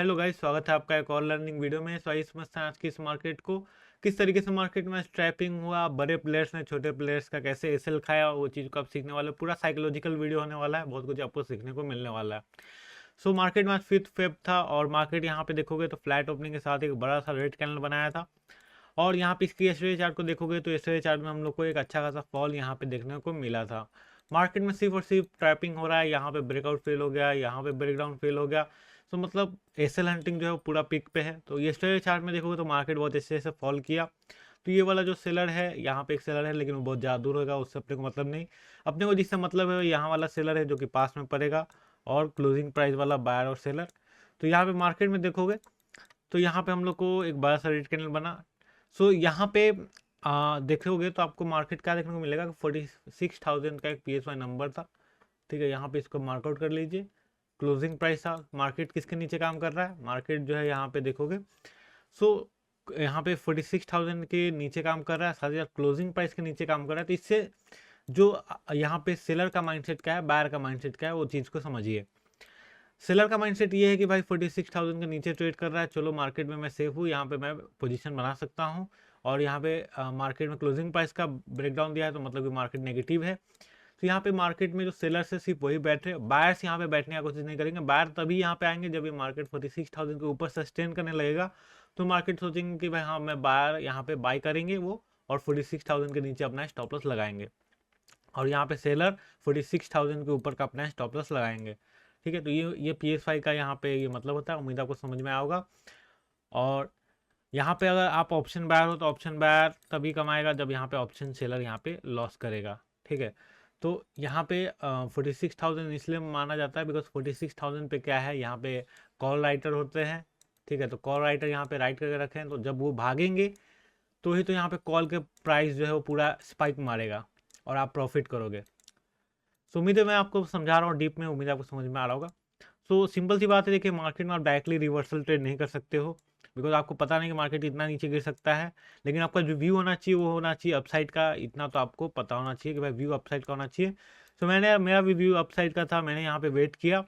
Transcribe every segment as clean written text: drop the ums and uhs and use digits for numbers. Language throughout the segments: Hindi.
हेलो गाइस, स्वागत है आपका एक और लर्निंग वीडियो में। तो आइए समझते हैं आज की इस मार्केट को, किस तरीके से मार्केट में स्ट्रैपिंग हुआ, बड़े प्लेयर्स ने छोटे प्लेयर्स का कैसे एसएल खाया, वो चीज़ को आप सीखने वाले। पूरा साइकोलॉजिकल वीडियो होने वाला है, बहुत कुछ आपको सीखने को मिलने वाला है। सो मार्केट में आज 5 फेब था और मार्केट यहाँ पे देखोगे तो फ्लैट ओपनिंग के साथ एक बड़ा सा रेड कैंडल बनाया था। और यहाँ पे इसकी एसडीए चार्ट को देखोगे तो एसडीए चार्ट में हम लोग को एक अच्छा खासा फॉल यहाँ पे देखने को मिला था। मार्केट में सिर्फ और सिर्फ ट्रैपिंग हो रहा है, यहाँ पे ब्रेकआउट फेल हो गया, यहाँ पे ब्रेकडाउन फेल हो गया। तो मतलब एसएल हंटिंग जो है वो पूरा पिक पे है। तो ये चार्ट में देखोगे तो मार्केट बहुत अच्छे से फॉल किया। तो ये वाला जो सेलर है, यहाँ पे एक सेलर है लेकिन वो बहुत ज़्यादा दूर होगा, उससे अपने को मतलब नहीं। अपने को जिससे मतलब है यहाँ वाला सेलर है जो कि पास में पड़ेगा, और क्लोजिंग प्राइस वाला बायर और सेलर। तो यहाँ पे मार्केट में देखोगे तो यहाँ पे हम लोग को एक बड़ा सा रेड कैंडल बना। सो यहाँ पे देखोगे तो आपको मार्केट क्या देखने को मिलेगा कि 46,000 का एक PSY नंबर था। ठीक है, यहाँ पे इसको मार्कआउट कर लीजिए। क्लोजिंग प्राइस था, मार्केट किसके नीचे काम कर रहा है, मार्केट जो है यहाँ पे देखोगे। सो यहाँ पे 46,000 के नीचे काम कर रहा है, साथ ही साथ क्लोजिंग प्राइस के नीचे काम कर रहा है। तो इससे जो यहाँ पे सेलर का माइंडसेट क्या है, बायर का माइंडसेट क्या है, वो चीज़ को समझिए। सेलर का माइंडसेट ये है कि भाई 46,000 के नीचे ट्रेड कर रहा है, चलो मार्केट में मैं सेफ हूँ, यहाँ पे मैं पोजीशन बना सकता हूँ। और यहाँ पे मार्केट में क्लोजिंग प्राइस का ब्रेकडाउन दिया है, तो मतलब कि मार्केट नेगेटिव है। तो यहाँ पे मार्केट में जो सेलर्स है सिर्फ वही बैठ रहे, बायर्स यहाँ पे बैठने की कोशिश नहीं करेंगे। बायर तभी यहाँ पे आएंगे जब ये मार्केट 46,000 के ऊपर सस्टेन करने लगेगा। तो मार्केट सोचेंगे कि भाई हाँ, मैं बायर यहाँ पे बाय करेंगे वो, और 46,000 के नीचे अपना स्टॉप लॉस लगाएंगे। और यहाँ पे सेलर 46,000 के ऊपर का अपना स्टॉप लॉस लगाएंगे। ठीक है, तो ये PSY का यहाँ पे ये मतलब होता है। उम्मीद आपको समझ में आया होगा। और यहाँ पे अगर आप ऑप्शन बायर हो तो ऑप्शन बायर तभी कमाएगा जब यहाँ पे ऑप्शन सेलर यहाँ पे लॉस करेगा। ठीक है, तो यहाँ पे 46,000 इसलिए माना जाता है बिकॉज 46,000 पे क्या है, यहाँ पे कॉल राइटर होते हैं। ठीक है, तो कॉल राइटर यहाँ पे राइट करके रखे हैं, तो जब वो भागेंगे तो ही तो यहाँ पे कॉल के प्राइस जो है वो पूरा स्पाइक मारेगा और आप प्रॉफिट करोगे। सो उम्मीद है मैं आपको समझा रहा हूँ डीप में, उम्मीद है आपको समझ में आ रहा होगा। सो सिंपल सी बात है, देखिए मार्केट में आप डायरेक्टली रिवर्सल ट्रेड नहीं कर सकते हो, बिकॉज आपको पता नहीं कि मार्केट इतना नीचे गिर सकता है। लेकिन आपका जो व्यू होना चाहिए वो होना चाहिए अपसाइड का, इतना तो आपको पता होना चाहिए कि भाई व्यू अपसाइड का होना चाहिए। सो मेरा भी व्यू अपसाइड का था, मैंने यहाँ पे वेट किया।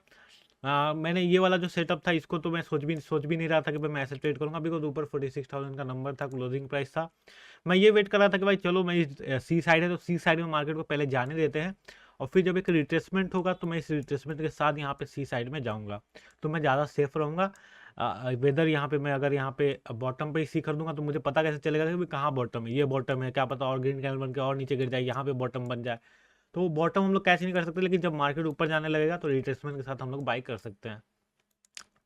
मैंने ये वाला जो सेटअप था इसको तो मैं सोच भी नहीं रहा था कि भाई मैं ऐसे ट्रेड करूंगा, बिकॉज ऊपर 46,000 का नंबर था, क्लोजिंग प्राइस था। मैं ये वेट कर रहा था कि भाई चलो मैं सी साइड है तो सी साइड में मार्केट को पहले जाने देते हैं, और फिर जब एक रिट्रेसमेंट होगा तो मैं इस रिट्रेसमेंट के साथ यहाँ पे सी साइड में जाऊँगा, तो मैं ज़्यादा सेफ रहूँगा। वेदर यहाँ पे मैं अगर यहाँ पे बॉटम पे ही सी कर दूंगा तो मुझे पता कैसे चलेगा कि भाई कहाँ बॉटम है, ये बॉटम है, क्या पता और ग्रीन कैंडल बन के और नीचे गिर जाए, यहाँ पे बॉटम बन जाए। तो वो बॉटम हम लोग कैच नहीं कर सकते, लेकिन जब मार्केट ऊपर जाने लगेगा तो रिट्रेसमेंट के साथ हम लोग बाई कर सकते हैं।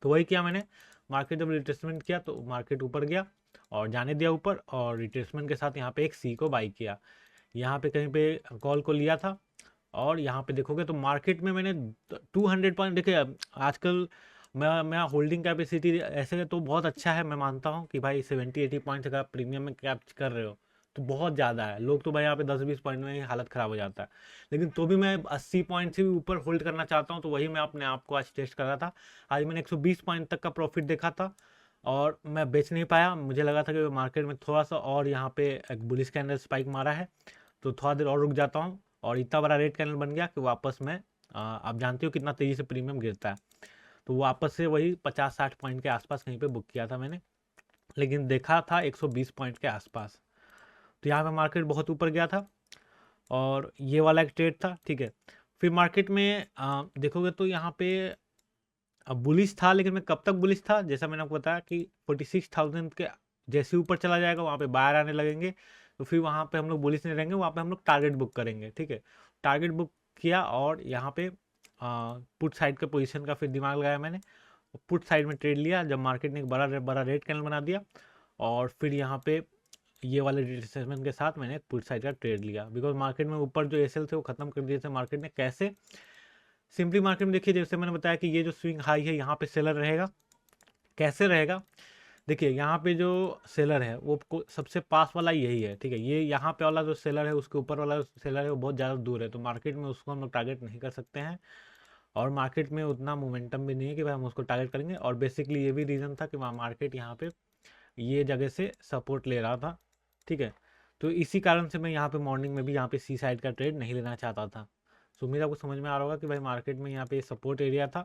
तो वही किया मैंने। मार्केट जब रिट्रेसमेंट किया तो मार्केट ऊपर गया और जाने दिया ऊपर, और रिट्रेसमेंट के साथ यहाँ पे एक सी को बाई किया। यहाँ पे कहीं पे कॉल को लिया था। और यहाँ पे देखोगे तो मार्केट में मैंने 200 पॉइंट देखे। आजकल मैं होल्डिंग कैपेसिटी ऐसे तो बहुत अच्छा है, मैं मानता हूँ कि भाई 70-80 पॉइंट्स अगर प्रीमियम में कैप्च कर रहे हो तो बहुत ज़्यादा है। लोग तो भाई यहाँ पे 10-20 पॉइंट में ही हालत ख़राब हो जाता है, लेकिन तो भी मैं 80 पॉइंट से भी ऊपर होल्ड करना चाहता हूँ। तो वही मैं अपने आप को आज टेस्ट कर रहा था। आज मैंने 120 पॉइंट तक का प्रॉफिट देखा था, और मैं बेच नहीं पाया। मुझे लगा था कि मार्केट में थोड़ा सा और यहाँ पे एक बुलिश कैंडल स्पाइक मारा है, तो थोड़ा देर और रुक जाता हूँ। और इतना बड़ा रेड कैंडल बन गया कि वापस में आप जानते हो कितना तेज़ी से प्रीमियम गिरता है, तो वापस से वही 50-60 पॉइंट के आसपास कहीं पे बुक किया था मैंने, लेकिन देखा था 120 पॉइंट के आसपास। तो यहाँ पे मार्केट बहुत ऊपर गया था, और ये वाला एक ट्रेड था। ठीक है, फिर मार्केट में देखोगे तो यहाँ पे बुलिश था, लेकिन मैं कब तक बुलिश था, जैसा मैंने आपको बताया कि 46,000 के जैसे ऊपर चला जाएगा वहाँ पे बाहर आने लगेंगे, तो फिर वहाँ पे हम लोग बुलिश नहीं रहेंगे, वहाँ पे हम लोग टारगेट बुक करेंगे। ठीक है, टारगेट बुक किया, और यहाँ पे पुट साइड का पोजीशन का फिर दिमाग लगाया मैंने, पुट साइड में ट्रेड लिया जब मार्केट ने एक बड़ा बड़ा रेड कैंडल बना दिया। और फिर यहाँ पे ये वाले रिट्रेसमेंट के साथ मैंने पुट साइड का ट्रेड लिया, बिकॉज मार्केट में ऊपर जो एसएल थे वो खत्म कर दिए थे मार्केट ने। कैसे? सिंपली मार्केट में देखिए, जैसे मैंने बताया कि ये जो स्विंग हाई है यहाँ पे सेलर रहेगा। कैसे रहेगा? देखिए यहाँ पे जो सेलर है वो सबसे पास वाला यही है। ठीक है, ये यहाँ पे वाला जो सेलर है उसके ऊपर वाला सेलर है वो बहुत ज़्यादा दूर है, तो मार्केट में उसको हम लोग टारगेट नहीं कर सकते हैं। और मार्केट में उतना मोमेंटम भी नहीं है कि भाई हम उसको टारगेट करेंगे। और बेसिकली ये भी रीज़न था कि मार्केट यहाँ पे ये जगह से सपोर्ट ले रहा था। ठीक है, तो इसी कारण से मैं यहाँ पे मॉर्निंग में भी यहाँ पे सी साइड का ट्रेड नहीं लेना चाहता था। सो उम्मीद आपको समझ में आ रहा होगा कि भाई मार्केट में यहाँ पे सपोर्ट एरिया था,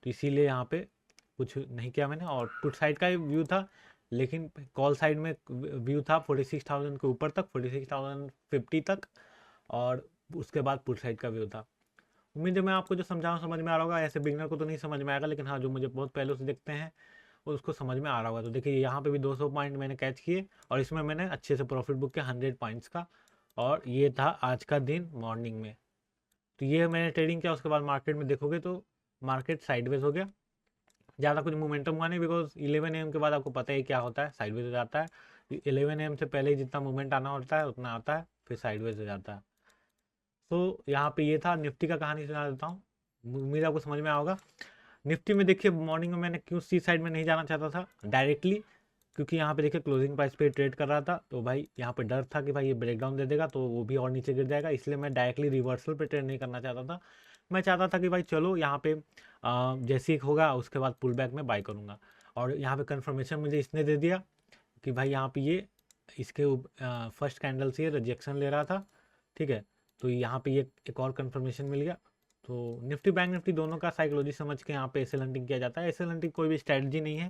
तो इसीलिए यहाँ पे कुछ नहीं किया मैंने। और पुट साइड का व्यू था, लेकिन कॉल साइड में व्यू था 46,000 के ऊपर तक, 46,050 तक, और उसके बाद पुट साइड का व्यू था। उम्मीद है मैं आपको जो समझाऊँ समझ में आ रहा होगा। ऐसे बिगनर को तो नहीं समझ में आएगा, लेकिन हाँ जो मुझे बहुत पहले से देखते हैं उसको समझ में आ रहा होगा। तो देखिए यहाँ पे भी 200 पॉइंट मैंने कैच किए, और इसमें मैंने अच्छे से प्रॉफिट बुक किया 100 पॉइंट्स का। और ये था आज का दिन मॉर्निंग में। तो ये मैंने ट्रेडिंग किया। उसके बाद मार्केट में देखोगे तो मार्केट साइडवेज हो गया, ज़्यादा कुछ मोमेंटम हुआ नहीं, बिकॉज 11 AM के बाद आपको पता है क्या होता है, साइडवेज हो जाता है। 11 AM से पहले ही जितना मूवमेंट आना होता है उतना आता है, फिर साइडवेज हो जाता है। तो यहाँ पे ये था। निफ्टी का कहानी सुना देता हूँ, उम्मीद आपको समझ में आओगा। निफ्टी में देखिए मॉर्निंग में मैंने क्यों सी साइड में नहीं जाना चाहता था डायरेक्टली, क्योंकि यहाँ पे देखिए क्लोजिंग प्राइस पे ट्रेड कर रहा था, तो भाई यहाँ पे डर था कि भाई ये ब्रेकडाउन दे देगा तो वो भी और नीचे गिर जाएगा, इसलिए मैं डायरेक्टली रिवर्सल पे ट्रेड नहीं करना चाहता था। मैं चाहता था कि भाई चलो यहाँ पे जैसे ही होगा उसके बाद पुल बैक में बाय करूँगा। और यहाँ पे कंफर्मेशन मुझे इसने दे दिया कि भाई यहाँ पे ये इसके फर्स्ट कैंडल से रिजेक्शन ले रहा था, ठीक है। तो यहाँ पे ये एक और कंफर्मेशन मिल गया। तो निफ्टी बैंक निफ्टी दोनों का साइकोलॉजी समझ के यहाँ पे एसएल हंटिंग किया जाता है। एसएल हंटिंग कोई भी स्ट्रैटेजी नहीं है।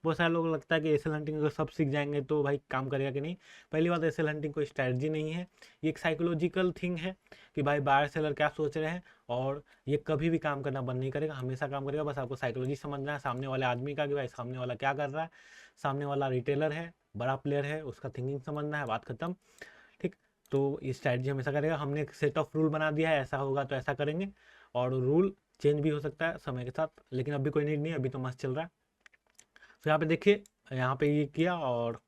बहुत सारे लोगों को लगता है कि एसएल हंटिंग अगर सब सीख जाएंगे तो भाई काम करेगा कि नहीं। पहली बात, एसएल हंटिंग कोई स्ट्रैटेजी नहीं है, ये एक साइकोलॉजिकल थिंग है कि भाई बायर सेलर क्या सोच रहे हैं, और ये कभी भी काम करना बंद नहीं करेगा, हमेशा काम करेगा। बस आपको साइकोलॉजी समझना है सामने वाले आदमी का कि भाई सामने वाला क्या कर रहा है। सामने वाला रिटेलर है, बड़ा प्लेयर है, उसका थिंकिंग समझना है, बात खत्म, ठीक। तो ये स्ट्रैटेजी हमेशा करेगा। हमने एक सेट ऑफ रूल बना दिया है, ऐसा होगा तो ऐसा करेंगे, और रूल चेंज भी हो सकता है समय के साथ, लेकिन अभी कोई नीड नहीं है, अभी तो मस्त चल रहा है। तो यहाँ पे देखिए, यहाँ पे ये किया, और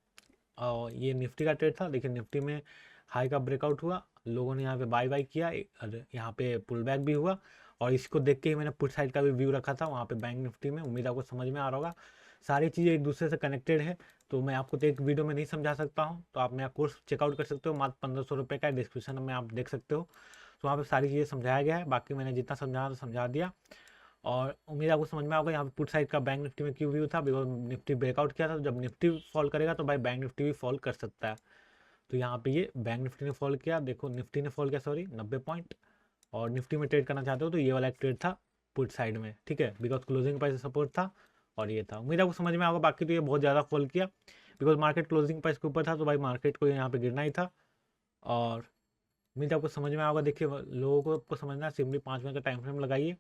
ये निफ्टी का ट्रेड था। देखिए निफ्टी में हाई का ब्रेकआउट हुआ, लोगों ने यहाँ पे बाय बाय किया, और यहाँ पे पुल बैक भी हुआ, और इसको देख के ही मैंने पुट साइड का भी व्यू रखा था वहाँ पे बैंक निफ्टी में। उम्मीद आपको समझ में आ रहा होगा, सारी चीज़ें एक दूसरे से कनेक्टेड है। तो मैं आपको तो एक वीडियो में नहीं समझा सकता हूँ, तो आप मेरा कोर्स चेकआउट कर सकते हो, मात्र 1500 रुपये का, डिस्क्रिप्शन में आप देख सकते हो। तो वहाँ पे सारी चीज़ें समझाया गया है, बाकी मैंने जितना समझाया तो समझा दिया। और उम्मीद आपको समझ में आएगा। यहाँ पे पुट साइड का बैंक निफ्टी में क्यों व्यू था, बिकॉज निफ्टी ब्रेकआउट किया था, तो जब निफ्टी फॉल करेगा तो भाई बैंक निफ्टी भी फॉल कर सकता है। तो यहाँ पे ये बैंक निफ्टी ने फॉल किया, देखो निफ्टी ने फॉल किया, सॉरी 90 पॉइंट। और निफ्टी में ट्रेड करना चाहते हो तो ये वाला एक ट्रेड था पुट साइड में, ठीक है, बिकॉज क्लोजिंग प्राइस सपोर्ट था, और ये था। उम्मीद आपको समझ में आएगा। बाकी तो ये बहुत ज़्यादा फॉल किया, बिकॉज मार्केट क्लोजिंग प्राइस के ऊपर था, तो भाई मार्केट को यहाँ पे गिरना ही था। और उम्मीद आपको समझ में आएगा। देखिए लोगों को आपको समझना है, सिंपली 5 मिनट का टाइम फ्रेम लगाइए।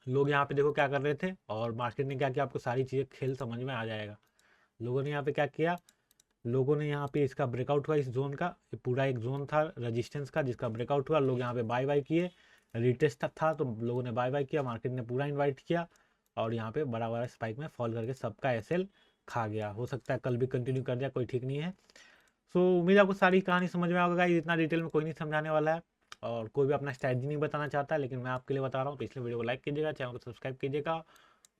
लोग यहाँ पे देखो क्या कर रहे थे, और मार्केट ने क्या किया, आपको सारी चीज़ें खेल समझ में आ जाएगा। लोगों ने यहाँ पे क्या किया, लोगों ने यहाँ पे इसका ब्रेकआउट हुआ, इस जोन का, ये पूरा एक जोन था रेजिस्टेंस का जिसका ब्रेकआउट हुआ, लोग यहाँ पे बाय बाय किए। रिटेस्ट था तो लोगों ने बाय बाय किया, मार्केट ने पूरा इन्वाइट किया, और यहाँ पे बड़ा बड़ा स्पाइक में फॉल करके सबका एसएल खा गया। हो सकता है कल भी कंटिन्यू कर दिया, कोई ठीक नहीं है। सो उम्मीद आपको सारी कहानी समझ में आएगा। इतना डिटेल में कोई नहीं समझाने वाला है, और कोई भी अपना स्ट्रैटेजी नहीं बताना चाहता है, लेकिन मैं आपके लिए बता रहा हूँ। तो इसलिए वीडियो को लाइक कीजिएगा, चैनल को सब्सक्राइब कीजिएगा,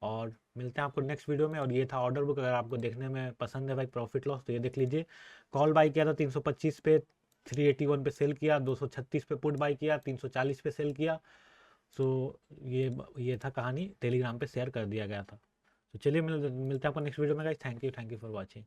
और मिलते हैं आपको नेक्स्ट वीडियो में। और ये था ऑर्डर बुक, अगर आपको देखने में पसंद है भाई प्रॉफिट लॉस, तो ये देख लीजिए। कॉल बाई किया था 325 पे, 381 पे सेल किया, 236 पे पुट बाई किया, 340 पे सेल किया। सो ये था कहानी, टेलीग्राम पे शेयर कर दिया गया था। तो चलिए मिलते हैं आपको नेक्स्ट वीडियो में guys. Thank you for watching.